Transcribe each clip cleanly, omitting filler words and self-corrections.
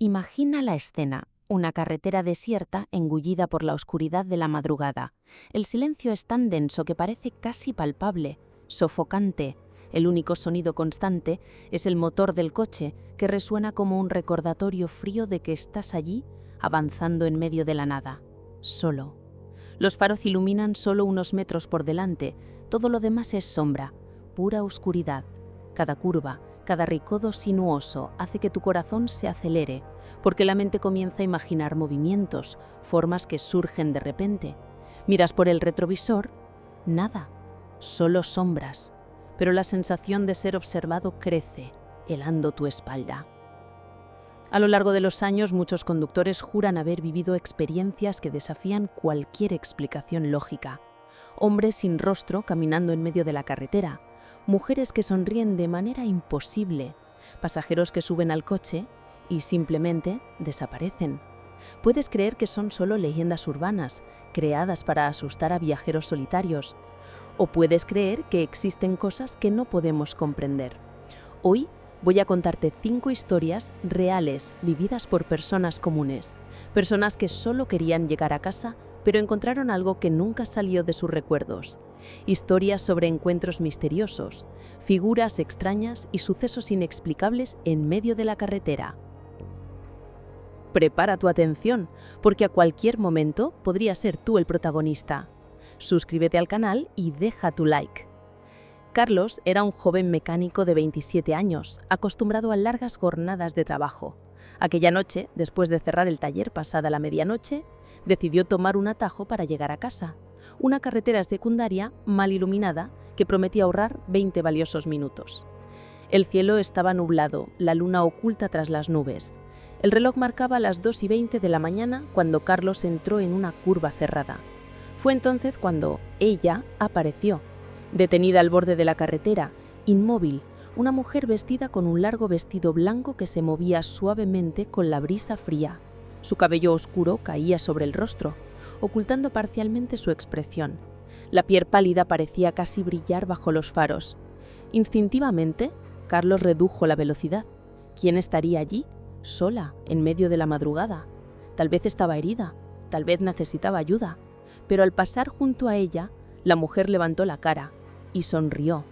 Imagina la escena, una carretera desierta engullida por la oscuridad de la madrugada. El silencio es tan denso que parece casi palpable, sofocante. El único sonido constante es el motor del coche, que resuena como un recordatorio frío de que estás allí, avanzando en medio de la nada, solo. Los faros iluminan solo unos metros por delante, todo lo demás es sombra, pura oscuridad. Cada curva, cada recodo sinuoso hace que tu corazón se acelere, porque la mente comienza a imaginar movimientos, formas que surgen de repente. Miras por el retrovisor, nada, solo sombras, pero la sensación de ser observado crece, helando tu espalda. A lo largo de los años, muchos conductores juran haber vivido experiencias que desafían cualquier explicación lógica. Hombres sin rostro caminando en medio de la carretera, mujeres que sonríen de manera imposible, pasajeros que suben al coche y simplemente desaparecen. Puedes creer que son solo leyendas urbanas, creadas para asustar a viajeros solitarios. O puedes creer que existen cosas que no podemos comprender. Hoy voy a contarte 5 historias reales vividas por personas comunes. Personas que solo querían llegar a casa, pero encontraron algo que nunca salió de sus recuerdos. Historias sobre encuentros misteriosos, figuras extrañas y sucesos inexplicables en medio de la carretera. Prepara tu atención, porque a cualquier momento podría ser tú el protagonista. Suscríbete al canal y deja tu like. Carlos era un joven mecánico de 27 años, acostumbrado a largas jornadas de trabajo. Aquella noche, después de cerrar el taller pasada la medianoche, decidió tomar un atajo para llegar a casa. Una carretera secundaria mal iluminada que prometía ahorrar 20 valiosos minutos. El cielo estaba nublado, la luna oculta tras las nubes. El reloj marcaba las 2:20 de la mañana cuando Carlos entró en una curva cerrada. Fue entonces cuando ella apareció. Detenida al borde de la carretera, inmóvil, una mujer vestida con un largo vestido blanco que se movía suavemente con la brisa fría. Su cabello oscuro caía sobre el rostro, ocultando parcialmente su expresión. La piel pálida parecía casi brillar bajo los faros. Instintivamente, Carlos redujo la velocidad. ¿Quién estaría allí, sola, en medio de la madrugada? Tal vez estaba herida, tal vez necesitaba ayuda. Pero al pasar junto a ella, la mujer levantó la cara y sonrió.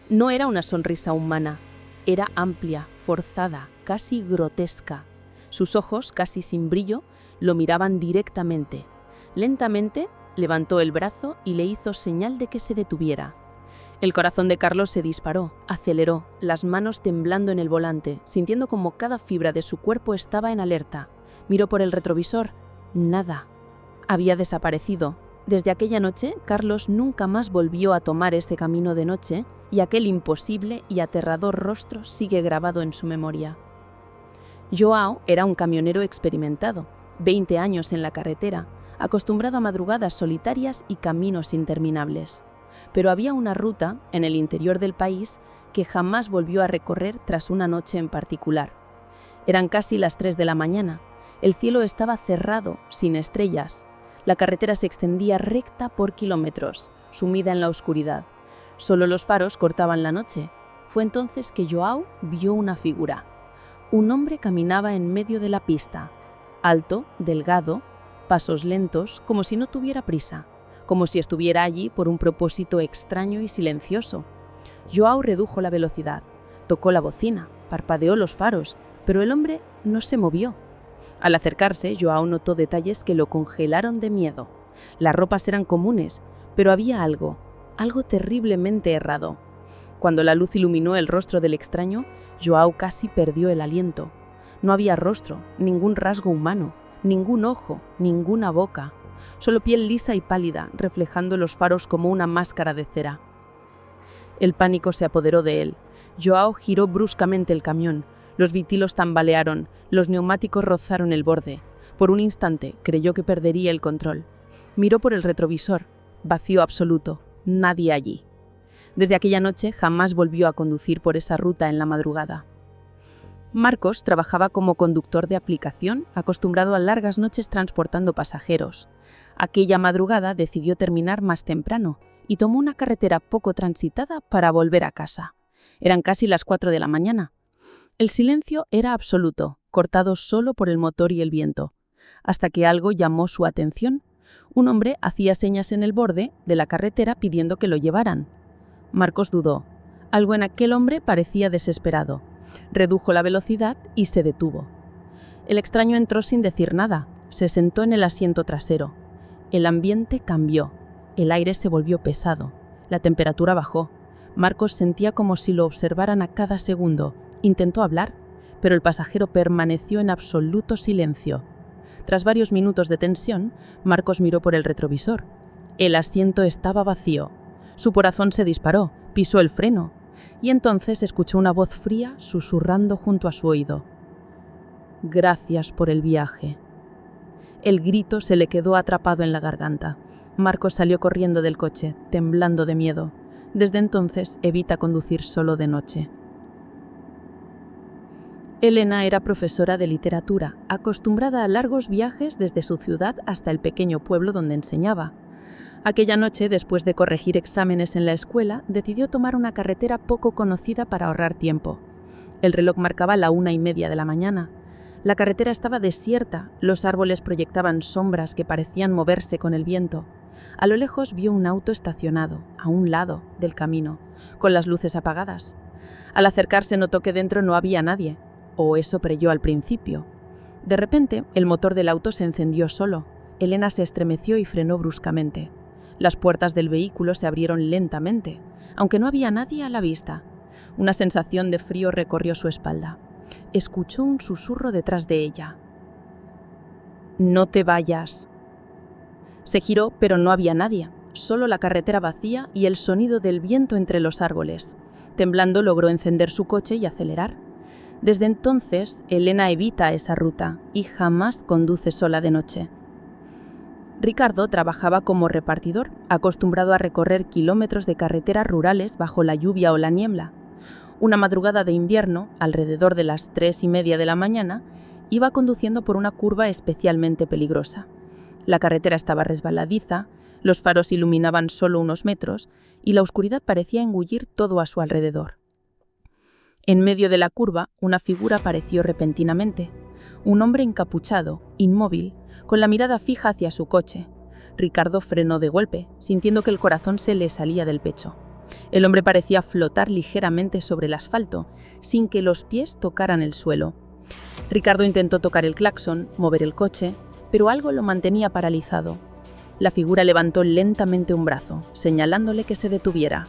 No era una sonrisa humana, era amplia, forzada, casi grotesca. Sus ojos, casi sin brillo, lo miraban directamente. Lentamente levantó el brazo y le hizo señal de que se detuviera. El corazón de Carlos se disparó, aceleró, las manos temblando en el volante, sintiendo como cada fibra de su cuerpo estaba en alerta. Miró por el retrovisor. Nada. Había desaparecido. Desde aquella noche, Carlos nunca más volvió a tomar este camino de noche y aquel imposible y aterrador rostro sigue grabado en su memoria. Joao era un camionero experimentado, 20 años en la carretera, acostumbrado a madrugadas solitarias y caminos interminables. Pero había una ruta, en el interior del país, que jamás volvió a recorrer tras una noche en particular. Eran casi las 3 de la mañana. El cielo estaba cerrado, sin estrellas. La carretera se extendía recta por kilómetros, sumida en la oscuridad. Solo los faros cortaban la noche. Fue entonces que Joao vio una figura. Un hombre caminaba en medio de la pista, alto, delgado, pasos lentos, como si no tuviera prisa, como si estuviera allí por un propósito extraño y silencioso. Joao redujo la velocidad, tocó la bocina, parpadeó los faros, pero el hombre no se movió. Al acercarse, Joao notó detalles que lo congelaron de miedo. Las ropas eran comunes, pero había algo terriblemente errado. Cuando la luz iluminó el rostro del extraño, Joao casi perdió el aliento. No había rostro, ningún rasgo humano, ningún ojo, ninguna boca. Solo piel lisa y pálida, reflejando los faros como una máscara de cera. El pánico se apoderó de él. Joao giró bruscamente el camión. Los vitilos tambalearon, los neumáticos rozaron el borde. Por un instante creyó que perdería el control. Miró por el retrovisor. Vacío absoluto. Nadie allí. Desde aquella noche jamás volvió a conducir por esa ruta en la madrugada. Marcos trabajaba como conductor de aplicación, acostumbrado a largas noches transportando pasajeros. Aquella madrugada decidió terminar más temprano y tomó una carretera poco transitada para volver a casa. Eran casi las 4 de la mañana. El silencio era absoluto. cortado solo por el motor y el viento, hasta que algo llamó su atención. Un hombre hacía señas en el borde de la carretera pidiendo que lo llevaran. Marcos dudó. Algo en aquel hombre parecía desesperado. Redujo la velocidad y se detuvo. El extraño entró sin decir nada. Se sentó en el asiento trasero. El ambiente cambió. El aire se volvió pesado. La temperatura bajó. Marcos sentía como si lo observaran a cada segundo. Intentó hablar, pero el pasajero permaneció en absoluto silencio. Tras varios minutos de tensión, Marcos miró por el retrovisor. El asiento estaba vacío. Su corazón se disparó, pisó el freno, y entonces escuchó una voz fría susurrando junto a su oído. «Gracias por el viaje». El grito se le quedó atrapado en la garganta. Marcos salió corriendo del coche, temblando de miedo. Desde entonces evita conducir solo de noche. Elena era profesora de literatura, acostumbrada a largos viajes desde su ciudad hasta el pequeño pueblo donde enseñaba. Aquella noche, después de corregir exámenes en la escuela, decidió tomar una carretera poco conocida para ahorrar tiempo. El reloj marcaba la 1:30 de la mañana. La carretera estaba desierta, los árboles proyectaban sombras que parecían moverse con el viento. A lo lejos vio un auto estacionado, a un lado del camino, con las luces apagadas. Al acercarse notó que dentro no había nadie, o eso creyó al principio. De repente, el motor del auto se encendió solo. Elena se estremeció y frenó bruscamente. Las puertas del vehículo se abrieron lentamente, aunque no había nadie a la vista. Una sensación de frío recorrió su espalda. Escuchó un susurro detrás de ella. «No te vayas». Se giró, pero no había nadie, solo la carretera vacía y el sonido del viento entre los árboles. Temblando logró encender su coche y acelerar. Desde entonces, Elena evita esa ruta y jamás conduce sola de noche. Ricardo trabajaba como repartidor, acostumbrado a recorrer kilómetros de carreteras rurales bajo la lluvia o la niebla. Una madrugada de invierno, alrededor de las 3:30 de la mañana, iba conduciendo por una curva especialmente peligrosa. La carretera estaba resbaladiza, los faros iluminaban solo unos metros y la oscuridad parecía engullir todo a su alrededor. En medio de la curva, una figura apareció repentinamente. Un hombre encapuchado, inmóvil, con la mirada fija hacia su coche. Ricardo frenó de golpe, sintiendo que el corazón se le salía del pecho. El hombre parecía flotar ligeramente sobre el asfalto, sin que los pies tocaran el suelo. Ricardo intentó tocar el claxon, mover el coche, pero algo lo mantenía paralizado. La figura levantó lentamente un brazo, señalándole que se detuviera.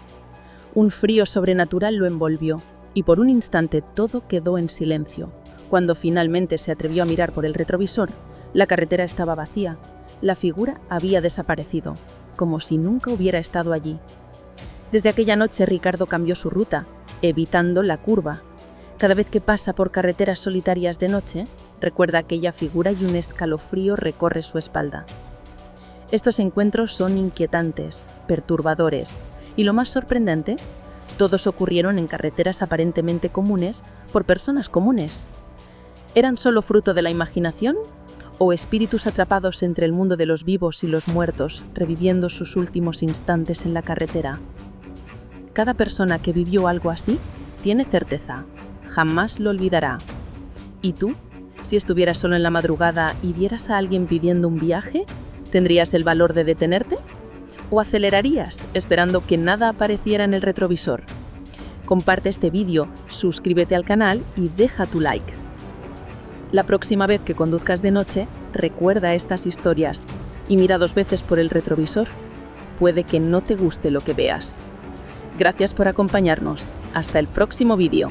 Un frío sobrenatural lo envolvió, y por un instante todo quedó en silencio. Cuando finalmente se atrevió a mirar por el retrovisor, la carretera estaba vacía. La figura había desaparecido, como si nunca hubiera estado allí. Desde aquella noche Ricardo cambió su ruta, evitando la curva. Cada vez que pasa por carreteras solitarias de noche, recuerda aquella figura y un escalofrío recorre su espalda. Estos encuentros son inquietantes, perturbadores, y lo más sorprendente, todos ocurrieron en carreteras aparentemente comunes por personas comunes. ¿Eran solo fruto de la imaginación? ¿O espíritus atrapados entre el mundo de los vivos y los muertos, reviviendo sus últimos instantes en la carretera? Cada persona que vivió algo así tiene certeza, jamás lo olvidará. ¿Y tú? Si estuvieras solo en la madrugada y vieras a alguien pidiendo un viaje, ¿tendrías el valor de detenerte? ¿O acelerarías, esperando que nada apareciera en el retrovisor? Comparte este vídeo, suscríbete al canal y deja tu like. La próxima vez que conduzcas de noche, recuerda estas historias y mira 2 veces por el retrovisor. Puede que no te guste lo que veas. Gracias por acompañarnos. Hasta el próximo vídeo.